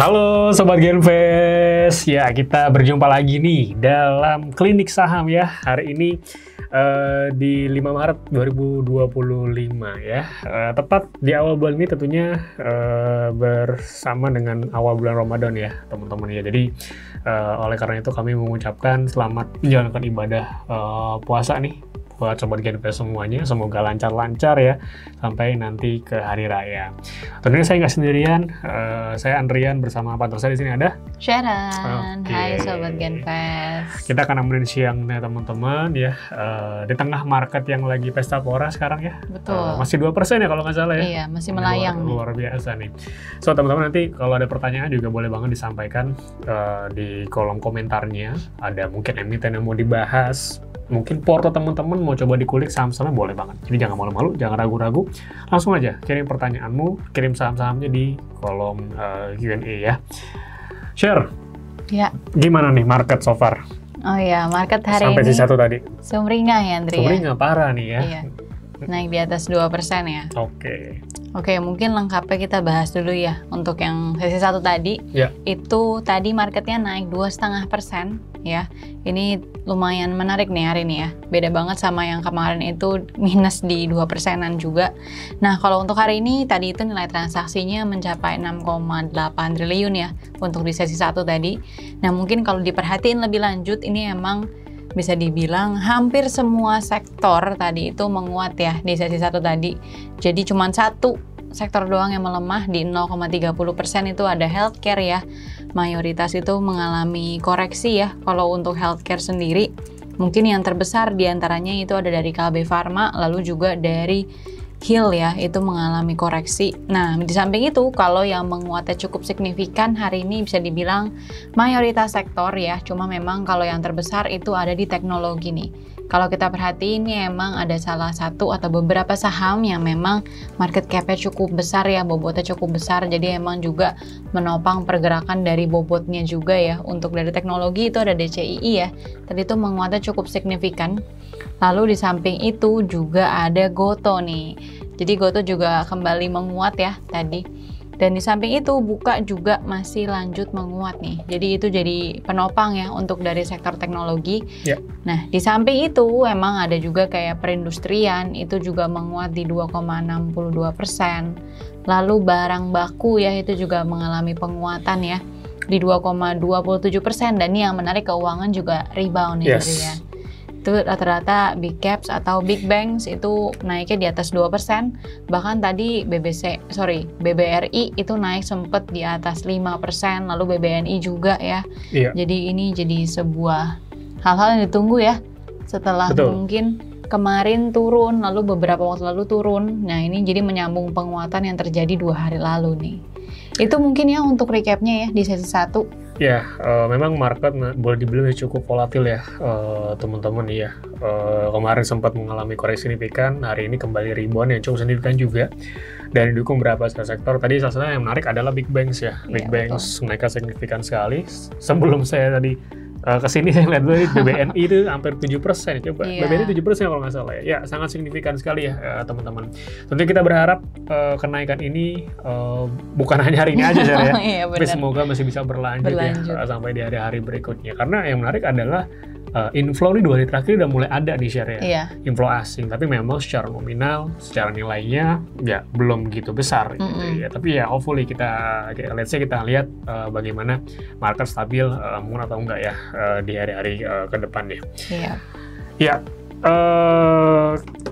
Halo Sobat Genvest, ya kita berjumpa lagi nih dalam Klinik Saham ya. Hari ini di 5 Maret 2025 ya. Tepat di awal bulan ini tentunya bersama dengan awal bulan Ramadan ya teman-teman ya. Jadi oleh karena itu kami mengucapkan selamat menjalankan ibadah puasa nih buat Sobat Genvest semuanya, semoga lancar-lancar ya sampai nanti ke hari raya. Tentunya saya nggak sendirian, saya Andrian bersama partner saya di sini ada Sharon. Hai Sobat Genvest. Kita akan nemenin siangnya teman-teman ya, di tengah market yang lagi pesta pora sekarang ya. Betul. Masih 2% ya kalau nggak salah ya. Iya, masih melayang. Luar biasa nih. So teman-teman nanti kalau ada pertanyaan juga boleh banget disampaikan di kolom komentarnya. Ada mungkin emiten yang mau dibahas, mungkin porto teman-teman mau coba dikulik saham-sahamnya, boleh banget. Jadi jangan malu-malu, jangan ragu-ragu. Langsung aja kirim pertanyaanmu, kirim saham-sahamnya di kolom Q&A ya. Share. Ya. Gimana nih market so far? Oh iya, market hari sampai ini sesi satu tadi. sumringah ya, Andri. Sumringah parah nih ya. Iya. Naik di atas 2% ya. Oke, mungkin lengkapnya kita bahas dulu ya. Untuk yang sesi 1 tadi, itu tadi marketnya naik 2,5% ya. Ini lumayan menarik nih hari ini ya. Beda banget sama yang kemarin itu minus di 2%-an juga. Nah, kalau untuk hari ini tadi itu nilai transaksinya mencapai 6,8 triliun ya untuk di sesi 1 tadi. Nah, mungkin kalau diperhatiin lebih lanjut, ini emang bisa dibilang hampir semua sektor tadi itu menguat ya di sesi 1 tadi. Jadi cuma satu sektor doang yang melemah di 0,30% itu ada healthcare ya. Mayoritas itu mengalami koreksi ya. Kalau untuk healthcare sendiri, mungkin yang terbesar diantaranya itu ada dari Kalbe Pharma, lalu juga dari Hill ya, itu mengalami koreksi. Nah, di samping itu, kalau yang menguatnya cukup signifikan hari ini bisa dibilang mayoritas sektor ya, cuma memang kalau yang terbesar itu ada di teknologi nih. Kalau kita perhatiin ini emang ada salah satu atau beberapa saham yang memang market cap-nya cukup besar ya, bobotnya cukup besar, jadi emang juga menopang pergerakan dari bobotnya juga ya. Untuk dari teknologi itu ada DCII ya, tadi itu menguatnya cukup signifikan. Lalu di samping itu juga ada Goto nih. Jadi Goto juga kembali menguat ya tadi. Dan di samping itu Buka juga masih lanjut menguat nih. Jadi itu jadi penopang ya untuk dari sektor teknologi. Nah, di samping itu emang ada juga kayak perindustrian itu juga menguat di 2,62%. Lalu barang baku ya itu juga mengalami penguatan ya di 2,27%. Dan ini yang menarik, keuangan juga rebound ya. Itu rata-rata big caps atau big banks itu naiknya di atas 2%, bahkan tadi BBRI itu naik sempat di atas 5%, lalu BBNI juga ya. Jadi ini jadi sebuah hal-hal yang ditunggu ya setelah mungkin kemarin turun, lalu beberapa waktu lalu turun. Nah, ini jadi menyambung penguatan yang terjadi 2 hari lalu nih. Itu mungkin ya untuk recapnya ya di sesi 1. Ya, memang market boleh dibilang cukup volatil ya teman-teman ya. Kemarin sempat mengalami koreksi signifikan, hari ini kembali rebound yang cukup signifikan juga. Dan didukung beberapa sektor. Tadi salah satu yang menarik adalah big banks ya. Big banks mereka signifikan sekali. Sebelum saya tadi kesini saya lihat dulu BBNI itu hampir 7%. Coba BBNI 7% kalau nggak salah ya. Ya, sangat signifikan sekali ya teman-teman. Tentu kita berharap kenaikan ini bukan hanya hari ini aja ya. Tapi semoga masih bisa berlanjut ya sampai di hari-hari berikutnya. Karena yang menarik adalah inflow ini 2 hari terakhir udah mulai ada di share ya. Inflow asing, tapi memang secara nominal, secara nilainya ya belum gitu besar gitu ya. Tapi ya hopefully kita lihat bagaimana market stabil mungkin atau enggak ya di hari-hari ke depan deh. Ya,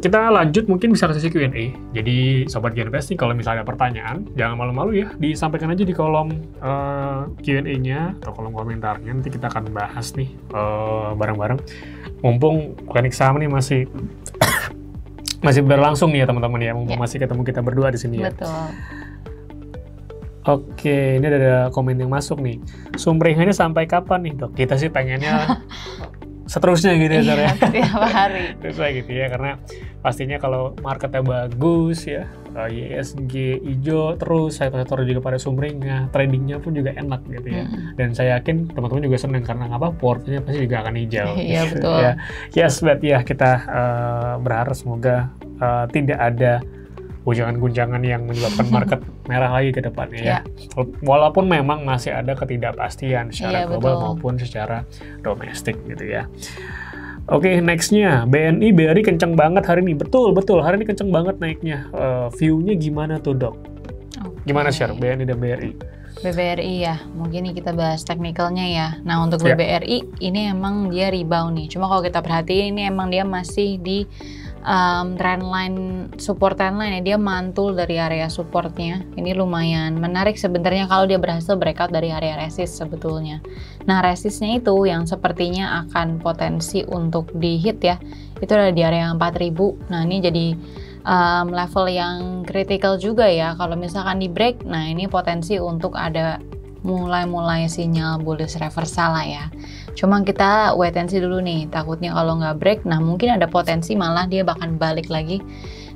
kita lanjut mungkin bisa ke sesi Q&A. Jadi Sobat Genvest nih kalau misalnya ada pertanyaan, jangan malu-malu ya, disampaikan aja di kolom Q&A-nya atau kolom komentarnya. Nanti kita akan bahas nih bareng-bareng. Mumpung Klinik Saham nih masih berlangsung nih ya teman-teman ya. Mumpung masih ketemu kita berdua di sini ya. Betul. Oke, ini ada komen yang masuk nih. Sumringahnya sampai kapan nih, Dok? Kita sih pengennya seterusnya gitu ya, Zara ya. Setiap hari. Terus gitu ya, karena pastinya kalau marketnya bagus ya, ISG hijau terus, sektor juga pada sumringah, tradingnya pun juga enak gitu ya. Dan saya yakin teman-teman juga senang karena portfolio pasti juga akan hijau. Iya betul. Ya, yes, but ya kita berharap semoga tidak ada guncangan-guncangan yang menyebabkan market merah lagi ke depannya ya. Walaupun memang masih ada ketidakpastian secara global maupun secara domestik gitu ya. Oke, nextnya BNI BRI kenceng banget hari ini. Betul, hari ini kenceng banget naiknya. View-nya gimana tuh dok? Gimana share BNI dan BRI? BBRI ya, mungkin nih kita bahas teknikalnya ya. Nah untuk BBRI ini emang dia rebound nih. Cuma kalau kita perhatiin ini emang dia masih di trendline, support trendline ya. Dia mantul dari area supportnya. Ini lumayan menarik sebenarnya kalau dia berhasil breakout dari area resist sebetulnya. Nah resistnya itu yang sepertinya akan potensi untuk di hit ya. Itu ada di area 4000. Nah ini jadi level yang kritikal juga ya. Kalau misalkan di break, nah ini potensi untuk ada mulai sinyal bullish reversal lah ya. Cuma kita wait and see dulu nih, takutnya kalau nggak break, nah mungkin ada potensi malah dia bahkan balik lagi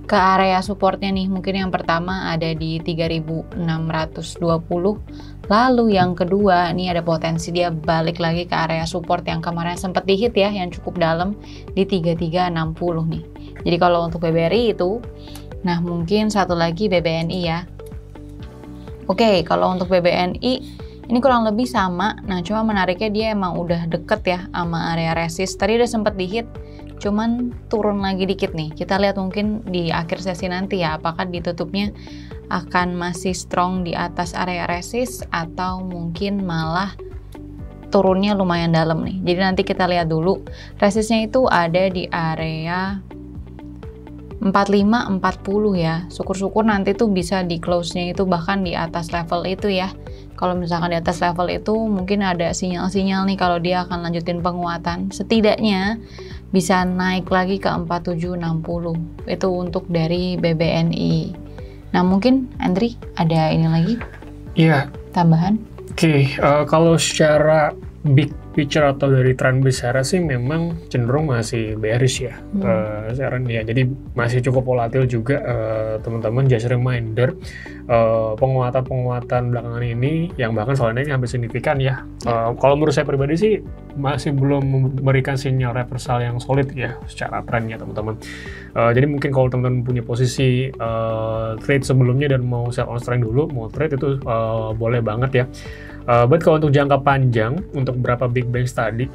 ke area supportnya nih. Mungkin yang pertama ada di 3620, lalu yang kedua ini ada potensi dia balik lagi ke area support yang kemarin sempat di hit ya, yang cukup dalam di 3360 nih. Jadi kalau untuk BBRI itu, nah mungkin satu lagi BBNI ya. Oke, kalau untuk BBNI ini kurang lebih sama. Nah, cuma menariknya dia emang udah deket ya sama area resist. Tadi udah sempat di hit, cuman turun lagi dikit nih. Kita lihat mungkin di akhir sesi nanti ya, apakah ditutupnya akan masih strong di atas area resist atau mungkin malah turunnya lumayan dalam nih. Jadi nanti kita lihat dulu. Resistnya itu ada di area 45-40 ya. Syukur-syukur nanti tuh bisa di close-nya itu bahkan di atas level itu ya. Kalau misalkan di atas level itu mungkin ada sinyal-sinyal nih kalau dia akan lanjutin penguatan. Setidaknya bisa naik lagi ke 4760. Itu untuk dari BBNI. Nah mungkin Andri ada ini lagi? Iya. Tambahan? Oke, kalau secara big picture atau dari tren besar sih memang cenderung masih bearish ya sekarang ya. Jadi masih cukup volatil juga teman-teman. Just reminder penguatan belakangan ini yang bahkan soalnya ini hampir signifikan ya. Kalau menurut saya pribadi sih masih belum memberikan sinyal reversal yang solid ya secara trennya teman-teman. Jadi mungkin kalau teman-teman punya posisi trade sebelumnya dan mau sell on strength dulu, mau trade itu boleh banget ya. But kalau untuk jangka panjang, untuk beberapa big banks tadi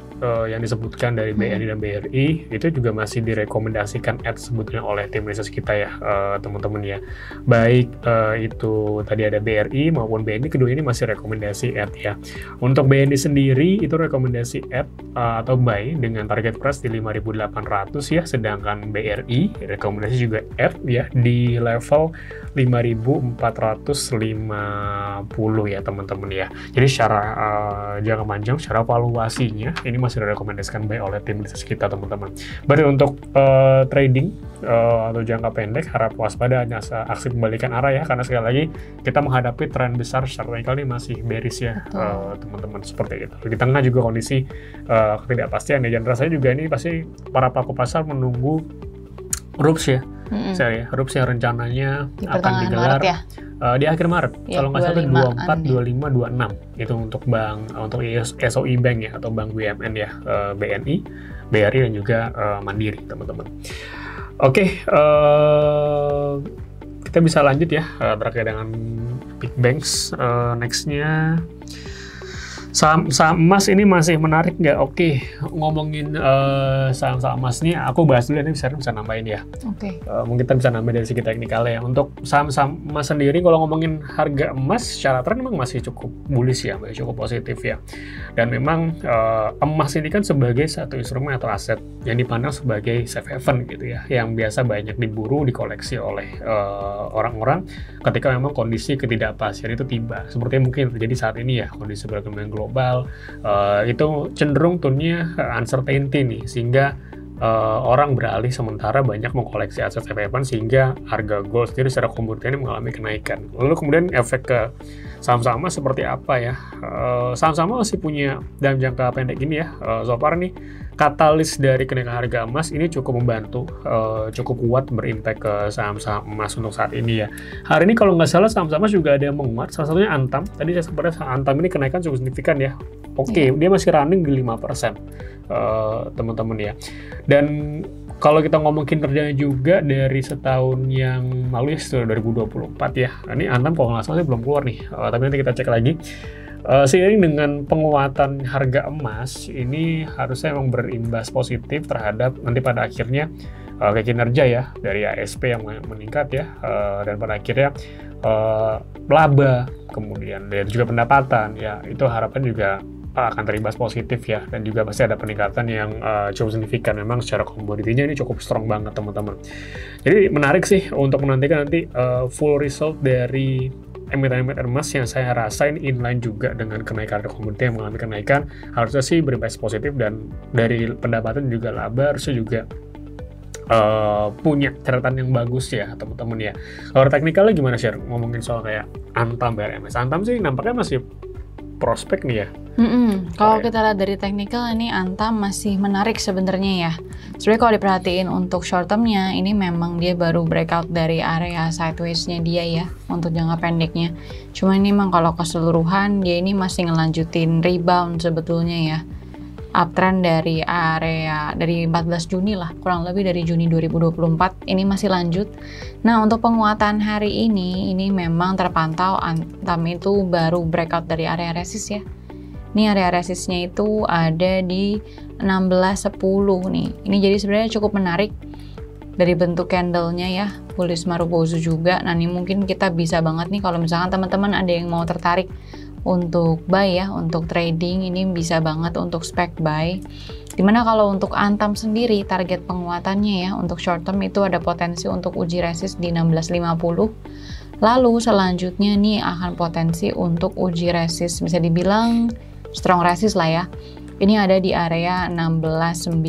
yang disebutkan dari BNI dan BRI, itu juga masih direkomendasikan add sebetulnya oleh tim research kita ya teman-teman ya. Baik itu tadi ada BRI maupun BNI, kedua ini masih rekomendasi add ya. Untuk BNI sendiri itu rekomendasi add atau buy dengan target price di 5.800 ya, sedangkan BRI rekomendasi juga add ya di level 5.450 ya teman-teman ya. Jadi secara jangka panjang, secara valuasinya ini masih direkomendasikan buy oleh tim research kita teman-teman. Berarti untuk trading atau jangka pendek harap waspada hanya aksi pembalikan arah ya, karena sekali lagi kita menghadapi tren besar secara teknikal ini masih bearish ya teman-teman, seperti itu. Di tengah juga kondisi ketidakpastian ya, dan rasanya juga ini pasti para pelaku pasar menunggu RUPS ya. RUPS yang rencananya akan digelar Maret, ya? Di akhir Maret, ya, kalau nggak salah 24, 25, 26 itu untuk untuk SOI Bank ya, atau Bank BUMN ya, BNI, BRI dan juga Mandiri teman-teman. Oke, kita bisa lanjut ya terkait dengan big banks. Nextnya saham emas ini masih menarik nggak? Oke, ngomongin saham emas ini aku bahas dulu, ini bisa nambahin ya. Oke. Mungkin kita bisa nambahin dari segi teknikalnya ya. Untuk saham emas sendiri, kalau ngomongin harga emas secara tren memang masih cukup bullish ya, masih cukup positif ya. Dan memang emas ini kan sebagai satu instrumen atau aset yang dipandang sebagai safe haven gitu ya, yang biasa banyak diburu, dikoleksi oleh orang-orang ketika memang kondisi ketidakpastian itu tiba. Seperti mungkin terjadi saat ini ya, kondisi perekonomian global itu cenderung tone-nya uncertainty nih, sehingga orang beralih sementara banyak mengkoleksi aset safe haven, sehingga harga gold sendiri secara komoditas ini mengalami kenaikan. Lalu kemudian efek ke saham-saham seperti apa ya? Saham-saham masih punya dalam jangka pendek ini ya, so far nih katalis dari kenaikan harga emas ini cukup membantu, cukup kuat berimpact ke saham-saham emas untuk saat ini ya. Hari ini kalau nggak salah saham-saham emas juga ada yang menguat, salah satunya Antam. Tadi saya sempat Antam ini kenaikan cukup signifikan ya. Oke, dia masih running di 5%, teman-teman ya. Dan Kalau kita ngomong kinerjanya juga dari setahun yang lalu ya, 2024 ya. Ini Antam kalau nggak salah belum keluar nih, tapi nanti kita cek lagi. Seiring dengan penguatan harga emas, ini harusnya memang berimbas positif terhadap nanti pada akhirnya ke kinerja ya, dari ASP yang meningkat ya, dan pada akhirnya laba, kemudian dan juga pendapatan ya, itu harapan juga akan terimbas positif ya, dan juga pasti ada peningkatan yang cukup signifikan. Memang secara komoditinya ini cukup strong banget teman-teman. Jadi menarik sih untuk menantikan nanti full result dari emiten-emiten emas yang saya rasain inline juga dengan kenaikan komoditi yang mengalami kenaikan. Harusnya sih berimbas positif, dan dari pendapatan juga laba harusnya juga punya catatan yang bagus ya teman-teman ya. Kalau teknikalnya gimana sih ngomongin soal kayak Antam, BRMS? Antam sih nampaknya masih prospek nih ya. Kalau kita lihat dari teknikal, ini Antam masih menarik sebenarnya ya. Sebenarnya kalau diperhatiin untuk short termnya, ini memang dia baru breakout dari area sideways-nya dia ya untuk jangka pendeknya. Cuma ini memang kalau keseluruhan dia ini masih ngelanjutin rebound sebetulnya ya. Uptrend dari area dari 14 Juni lah, kurang lebih dari Juni 2024 ini masih lanjut. Nah, untuk penguatan hari ini memang terpantau Antam itu baru breakout dari area resist ya. Ini area resistnya itu ada di 16.10 nih. Ini jadi sebenarnya cukup menarik dari bentuk candle-nya ya, bullish Marubozu juga. Nah, ini mungkin kita bisa banget nih kalau misalkan teman-teman ada yang mau tertarik untuk buy ya, untuk trading, ini bisa banget untuk spec buy. Dimana kalau untuk Antam sendiri target penguatannya ya untuk short term itu ada potensi untuk uji resist di 16.50. Lalu selanjutnya nih akan potensi untuk uji resist, bisa dibilang strong resist lah ya. Ini ada di area 16.90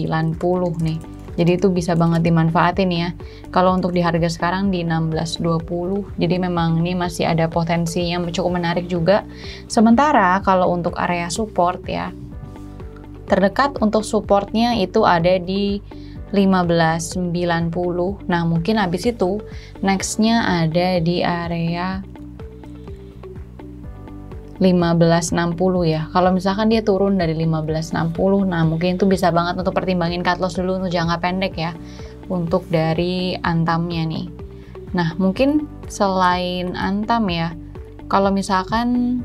nih. Jadi itu bisa banget dimanfaatin ya. Kalau untuk di harga sekarang di 16.20, jadi memang ini masih ada potensi yang cukup menarik juga. Sementara kalau untuk area support ya, terdekat untuk supportnya itu ada di 15.90. Nah mungkin habis itu nextnya ada di area 15.60 ya. Kalau misalkan dia turun dari 15.60, nah mungkin itu bisa banget untuk pertimbangin cut loss dulu untuk jangka pendek ya, untuk dari Antamnya nih. Nah mungkin selain Antam ya, kalau misalkan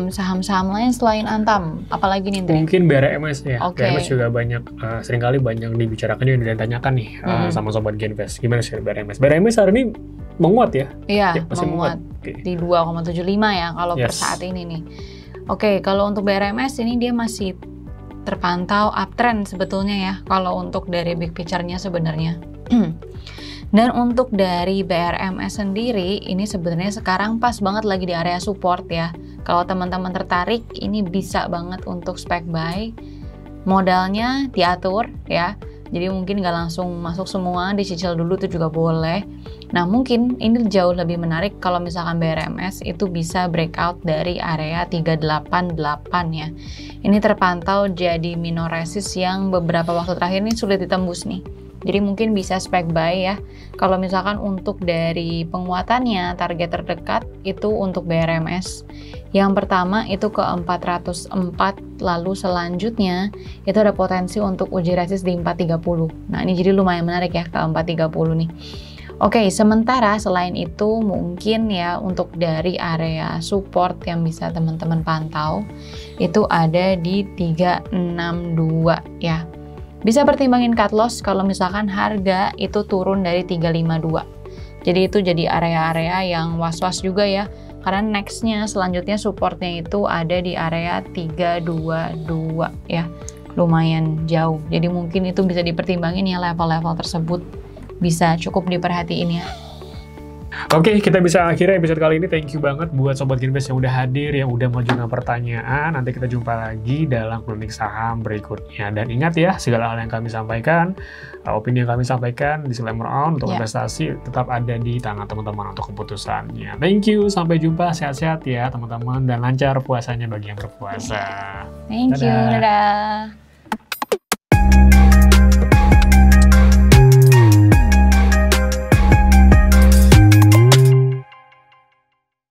saham-saham lain selain Antam, apalagi nih Ndre? Mungkin BRMS ya. BRMS juga banyak, seringkali banyak dibicarakan juga dan ditanyakan nih sama Sobat Genvest. Gimana sih BRMS? BRMS hari ini menguat ya? Iya, menguat di 2,75 ya kalau per saat ini nih. Oke, kalau untuk BRMS ini dia masih terpantau uptrend sebetulnya ya, kalau untuk dari big picture-nya sebenarnya. Dan untuk dari BRMS sendiri, ini sebenarnya sekarang pas banget lagi di area support ya. Kalau teman-teman tertarik, ini bisa banget untuk spec buy. Modalnya diatur ya. Jadi mungkin nggak langsung masuk semua, dicicil dulu itu juga boleh. Nah mungkin ini jauh lebih menarik kalau misalkan BRMS itu bisa breakout dari area 388 ya. Ini terpantau jadi minor resist yang beberapa waktu terakhir ini sulit ditembus nih. Jadi mungkin bisa spec buy ya. Kalau misalkan untuk dari penguatannya, target terdekat itu untuk BRMS. Yang pertama itu ke 404, lalu selanjutnya itu ada potensi untuk uji resist di 430. Nah ini jadi lumayan menarik ya ke 430 nih. Oke, sementara selain itu mungkin ya untuk dari area support yang bisa teman-teman pantau itu ada di 362 ya. Bisa pertimbangin cut loss kalau misalkan harga itu turun dari 352. Jadi itu jadi area-area yang was-was juga ya. Karena nextnya selanjutnya supportnya itu ada di area 322 ya. Lumayan jauh. Jadi mungkin itu bisa dipertimbangin ya, level-level tersebut bisa cukup diperhatiin ya. Oke, kita bisa akhirnya episode kali ini. Thank you banget buat Sobat Genvest yang udah hadir, yang udah mengajukan pertanyaan. Nanti kita jumpa lagi dalam Klinik Saham berikutnya. Dan ingat ya, segala hal yang kami sampaikan, opini yang kami sampaikan, disclaimer on untuk investasi tetap ada di tangan teman-teman untuk keputusannya. Thank you, sampai jumpa, sehat-sehat ya teman-teman, dan lancar puasanya bagi yang berpuasa. Thank you, dadah.